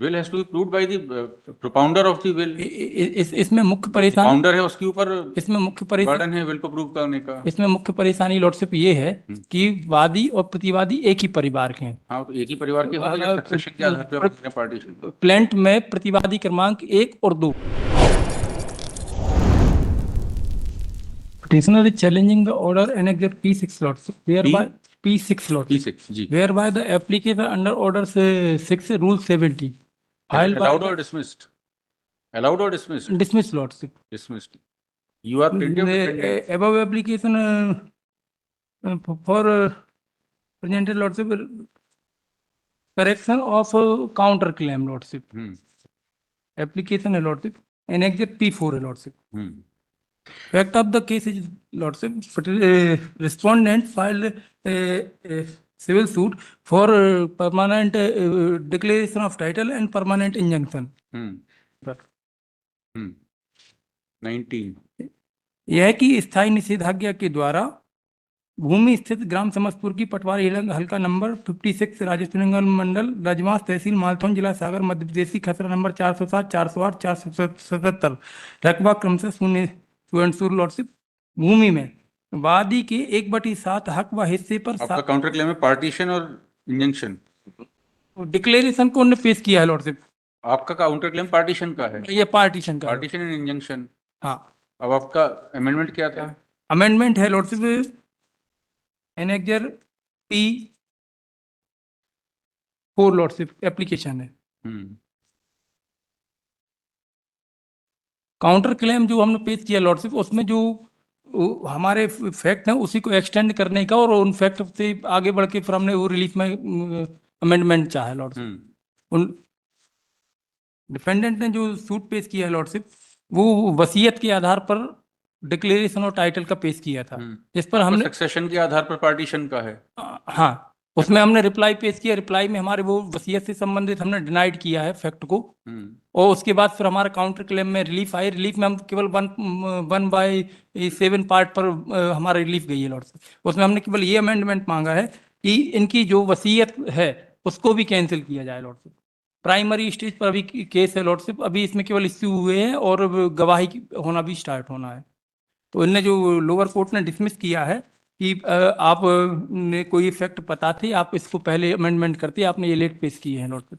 will has to be proved by the propounder of the will. इसमें मुख्य परेशानी founder है उसके ऊपर इसमें मुख्य परेशानी बर्डन है विल को प्रूव करने का। इसमें मुख्य परेशानी लॉर्डशिप ये है कि वादी और प्रतिवादी एक ही परिवार के हैं। हाँ, तो एक ही परिवार के होते हैं, सक्सेशन के आधार पर अपने पार्टीशन। प्लेंट में प्रतिवादी क्रमांक 1 और 2। Petitioner is challenging the order annexed P6 lordship, whereby P6 lordship, P6 ji, whereby the application under order 6 rule 70 filed by allowed or dismissed, allowed or dismissed, dismissed lordship. dismissed. You are plenty of defendant. Above application for presented lordship, correction of counter claim lordship, application lordship, annexed P4 lordship. Fact of the case is, lordship, respondent filed a civil suit for permanent declaration of title and permanent injunction. 19 यह कि स्थायी निषेधाज्ञा के द्वारा भूमि स्थित ग्राम समस्तपुर की पटवारी हल्का number 56 Rajasthan मंडल रजमास तहसील मालथौन जिला सागर मध्य प्रदेश की खसरा नंबर 407 408 477 रकबा क्रमशः 0 लॉर्डशिप भूमि में वादी के 1/7 हक व हिस्से पर आपका काउंटर क्लेम है पार्टीशन और इंजंक्शन। डिक्लेरेशन को उन्होंने पेश किया है लॉर्डशिप। आपका काउंटर क्लेम पार्टीशन का है, ये पार्टीशन का, पार्टीशन एंड इंजंक्शन। हाँ, अब आपका अमेंडमेंट क्या था? अमेंडमेंट है lordship annexure P4 lordship application है। काउंटर क्लेम जो हमने पेश किया लॉर्डशिप, उसमें जो हमारे फैक्ट हैं उसी को एक्सटेंड करने का और उन फैक्ट से आगे बढ़ के फिर हमने वो रिलीफ में अमेंडमेंट चाहा लॉर्डशिप। उन डिफेंडेंट ने जो सूट पेश किया है लॉर्डशिप, वो वसीयत के आधार पर डिक्लेरेशन और टाइटल का पेश किया था, जिस पर हमने सक्सेशन के आधार पर पार्टीशन का है। हाँ, उसमें हमने रिप्लाई पेश किया। रिप्लाई में हमारे वो वसीयत से संबंधित हमने डिनाइड किया है फैक्ट को, और उसके बाद फिर हमारा काउंटर क्लेम में रिलीफ आई। रिलीफ में हम केवल 1/7 पार्ट पर हमारा रिलीफ गई है लॉर्डशिप। उसमें हमने केवल ये अमेंडमेंट मांगा है कि इनकी जो वसीयत है उसको भी कैंसिल किया जाए लॉर्डशिप। प्राइमरी स्टेज पर अभी केस है लॉर्डशिप, अभी इसमें केवल इश्यू हुए हैं और गवाही होना भी स्टार्ट होना है। तो इनने जो लोअर कोर्ट ने डिसमिस किया है कि आप ने कोई फैक्ट पता थे, आप इसको पहले अमेंडमेंट करते, आपने ये लेट पेश किए हैं लॉर्डशिप।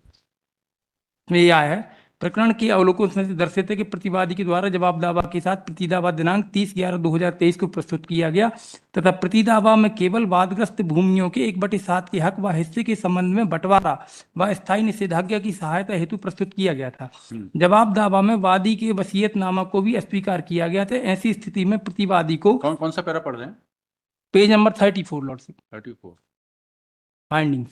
ये आया है प्रकरण की अवलोकन से दर्शित है कि प्रतिवादी के द्वारा जवाब दावा के साथ प्रतिदावा दिनांक 30/11/2023 को प्रस्तुत किया गया तथा प्रतिदावा में केवल वादग्रस्त भूमियों के 1/7 के हक व हिस्से के संबंध में बंटवारा व स्थायी निषेधाज्ञा की सहायता हेतु प्रस्तुत किया गया था। जवाब दावा में वादी के वसीयतनामा को भी अस्वीकार किया गया था। ऐसी स्थिति में प्रतिवादी को कौन सा पैरा पढ़ रहे हैं? Page number 34 lordship 34 findings.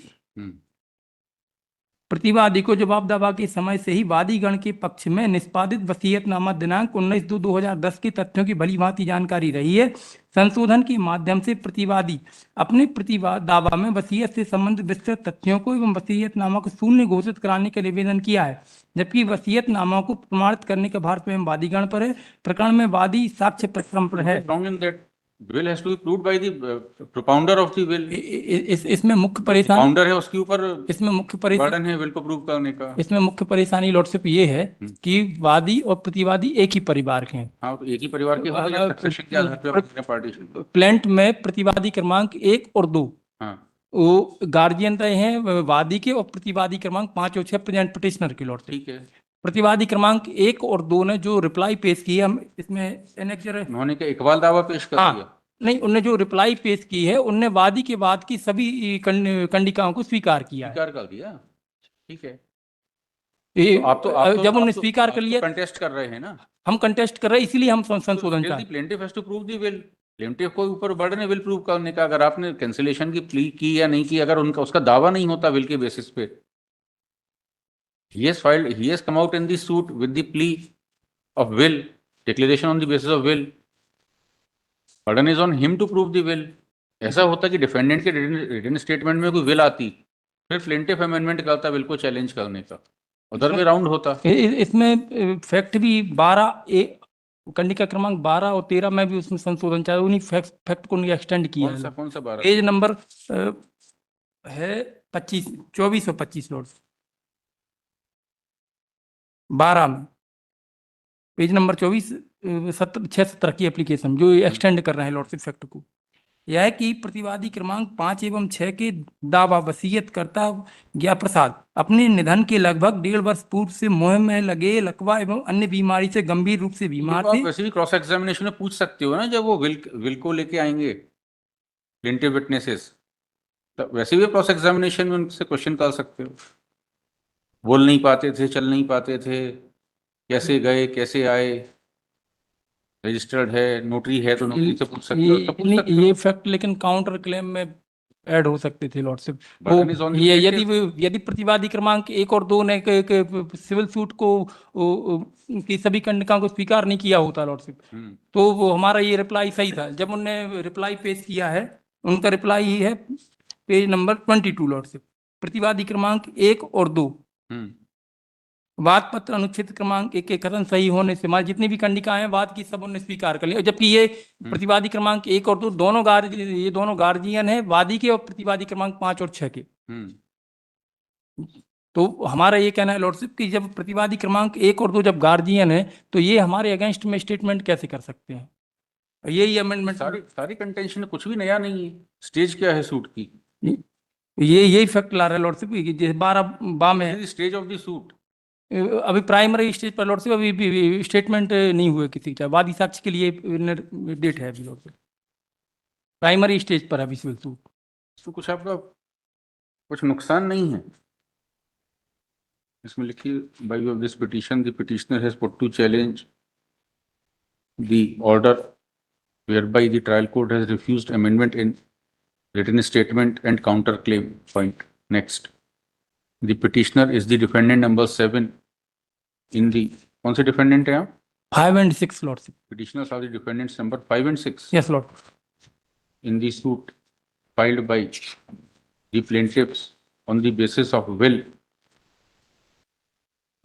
प्रतिवादी को जवाब दावा के समय से ही वादीगण के पक्ष में निष्पादित वसीयतनामा दिनांक 19/2/2010 के तथ्यों की भली भांति जानकारी रही है। संशोधन के माध्यम से प्रतिवादी अपने दावा में वसीयत से संबंधित विस्तृत तथ्यों को एवं वसीयतनामा को शून्य घोषित कराने का निवेदन किया है, जबकि वसीयतनामा को प्रमाणित करने का भार स्वयं वादीगण पर है। प्रकरण में वादी साक्ष्य प्रक्रम पर है। will has to be proved by the propounder of the will. इसमें मुख्य परेशानी फाउंडर है उसके ऊपर इसमें मुख्य परेशानी बर्डन है विल को प्रूव करने का। इसमें मुख्य परेशानी लॉर्डशिप ये है कि वादी और प्रतिवादी एक ही परिवार के हैं। हाँ, तो एक ही परिवार के होते हैं, सक्सेशन के आधार पर अपने पार्टीशन। प्लेंट में प्रतिवादी क्रमांक 1 और 2 वो गार्जियन रहे हैं वादी के, और प्रतिवादी क्रमांक 5 और 6 प्रेजेंट पिटिशनर के लॉर्डशिप। ठीक है। प्रतिवादी क्रमांक 1 और 2 ने जो रिप्लाई पेश किया, हम इसमें एनेक्जर उन्होंने क्या इकबाल दावा पेश कर दिया? नहीं, उन्होंने जो रिप्लाई पेश की है उनने वादी के बाद की सभी कंडिकाओं को स्वीकार किया है। स्वीकार कर दिया, ठीक है। तो आप जब उन्होंने स्वीकार कर लिया, कंटेस्ट कर रहे हैं ना, हम कंटेस्ट कर रहे हैं, इसीलिए हम संशोधन चाहते हैं। Plaintiff has to prove the will. Plaintiff को ऊपर बर्डन है विल प्रूव करने का। अगर आपने कैंसिलेशन की प्ली की या नहीं की, अगर उनका उसका दावा नहीं होता विल के बेसिस पे, he has come out in the suit with the plea of will, declaration on the basis of will. Burden is on him to prove the will. ऐसा होता कि डिफेंडेंट के रिटन स्टेटमेंट में कोई will आती, फिर plaintiff amendment करता will को चैलेंज करने का, उधर में राउंड होता। इसमें फैक्ट भी 12 कंडिका क्रमांक 12 और 13 में भी उसमें संशोधन चाहिए, उन्हीं फैक्ट को एक्सटेंड किया है। कौन सा 12? पेज नंबर है 24 और 25 लॉर्ड्स। 12 में पेज नंबर 24 617 की एप्लीकेशन जो एक्सटेंड कर रहे हैं लॉर्डशिप फैक्ट को, यह है कि प्रतिवादी क्रमांक 5 एवं 6 के दावा वसीयत करता ज्ञा प्रसाद अपने निधन के लगभग 1.5 वर्ष पूर्व से मुंह में लगे लकवा एवं अन्य बीमारी से गंभीर रूप से बीमार आप थे। वैसे भी क्रॉस एग्जामिनेशन में पूछ सकते हो ना, जब वो विल को लेके आएंगे प्लेंटिव विटनेसेस, तो वैसे भी क्रॉस एग्जामिनेशन में उनसे क्वेश्चन डाल सकते हो। बोल नहीं पाते थे, चल नहीं पाते थे, कैसे गए कैसे आए, रजिस्टर्ड है, नोटरी है, तो नोटरी से पूछ सकते हो, सब पूछ सकते हो। ये फैक्ट लेकिन काउंटर क्लेम में ऐड हो सकते थे लॉर्डशिप। वो Burden is on the ये plaintiff. यदि प्रतिवादी क्रमांक 1 और 2 ने सिविल सूट को की सभी कंडिका को स्वीकार नहीं किया होता लॉर्डशिप, तो वो हमारा ये रिप्लाई सही था। जब उन्होंने रिप्लाई पेश किया है, उनका रिप्लाई ही है पेज नंबर 22 लॉर्डशिप, प्रतिवादी क्रमांक 1 और 2 वाद पत्र अनुच्छेद क्रमांक 1 के कथन सही होने से हमारी जितनी भी कंडिकाएं हैं वाद की सब उन्होंने स्वीकार कर ली, जबकि ये प्रतिवादी क्रमांक 1 और 2 ये दोनों गार्जियन है वादी के और प्रतिवादी क्रमांक 5 और 6 के। तो हमारा ये कहना है लॉर्डशिप कि जब प्रतिवादी क्रमांक 1 और 2 जब गार्जियन है, तो ये हमारे अगेंस्ट में स्टेटमेंट कैसे कर सकते हैं? यही अमेंडमेंट सारी कंटेंशन कुछ भी नया नहीं है। स्टेज क्या है सूट की? यही फैक्ट ला रहा है लॉर्डशिप कि 12 में स्टेज ऑफ द सूट अभी प्राइमरी स्टेज पर लॉर्डशिप अभी भी स्टेटमेंट नहीं हुए किसी का, वादी साक्ष्य के लिए डेट है अभी लॉर्डशिप, प्राइमरी स्टेज पर अभी सिविल सूट। तो कुछ आपका कुछ नुकसान नहीं है इसमें लिखिए, by way of this petition the petitioner has put to challenge the order whereby the trial court has refused amendment in written statement and counter claim. Point. Next, the petitioner is the defendant number 7 in the कौन से defendant है आप? 5 and 6 lordship. Petitioners are the defendants number 5 and 6. Yes, lord. In the suit filed by the plaintiffs on the basis of will.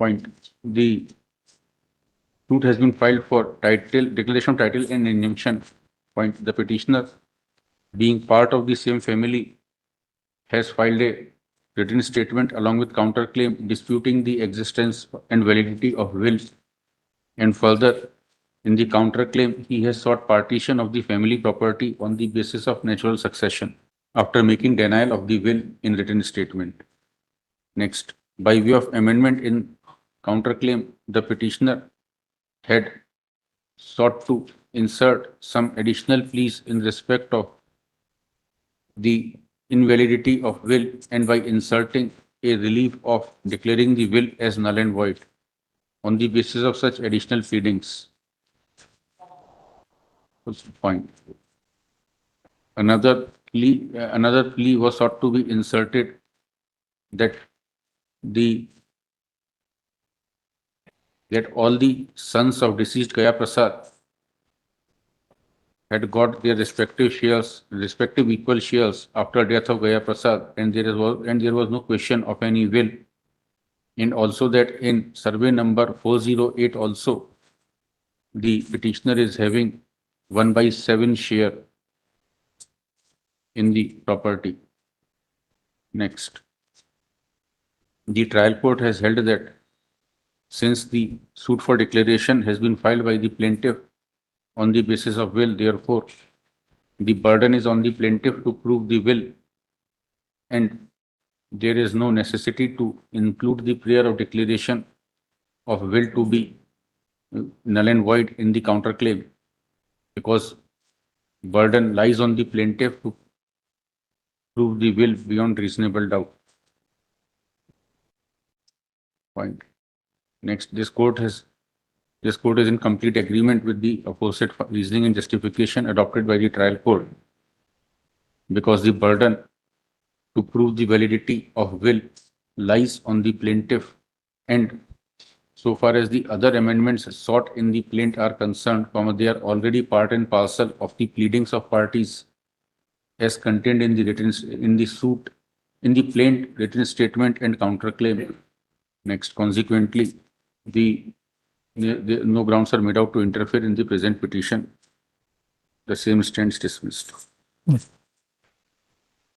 Point. The suit has been filed for title, declaration of title and injunction. Point. The petitioner, being part of the same family, has filed a written statement along with counterclaim disputing the existence and validity of will. And further, in the counterclaim, he has sought partition of the family property on the basis of natural succession after making denial of the will in written statement. Next, by way of amendment in counterclaim, the petitioner had sought to insert some additional pleas in respect of the invalidity of will and by inserting a relief of declaring the will as null and void. On the basis of such additional pleadings. Point. Another plea was sought to be inserted that all the sons of deceased Gaya Prasad had got their respective equal shares after death of Gaya Prasad, and there was no question of any will, and also that in survey number 408 also the petitioner is having 1/7 share in the property. Next, the trial court has held that since the suit for declaration has been filed by the plaintiff on the basis of will, therefore, the burden is on the plaintiff to prove the will, and there is no necessity to include the prayer of declaration of will to be null and void in the counterclaim, because burden lies on the plaintiff to prove the will beyond reasonable doubt. Point. Next, this court is in complete agreement with the opposite reasoning and justification adopted by the trial court, because the burden to prove the validity of will lies on the plaintiff, and so far as the other amendments sought in the plaint are concerned, they are already part and parcel of the pleadings of parties as contained in the suit, in the plaint, written statement and counterclaim. Next, consequently, no grounds are made out to interfere in the present petition. The same stands dismissed. Yes.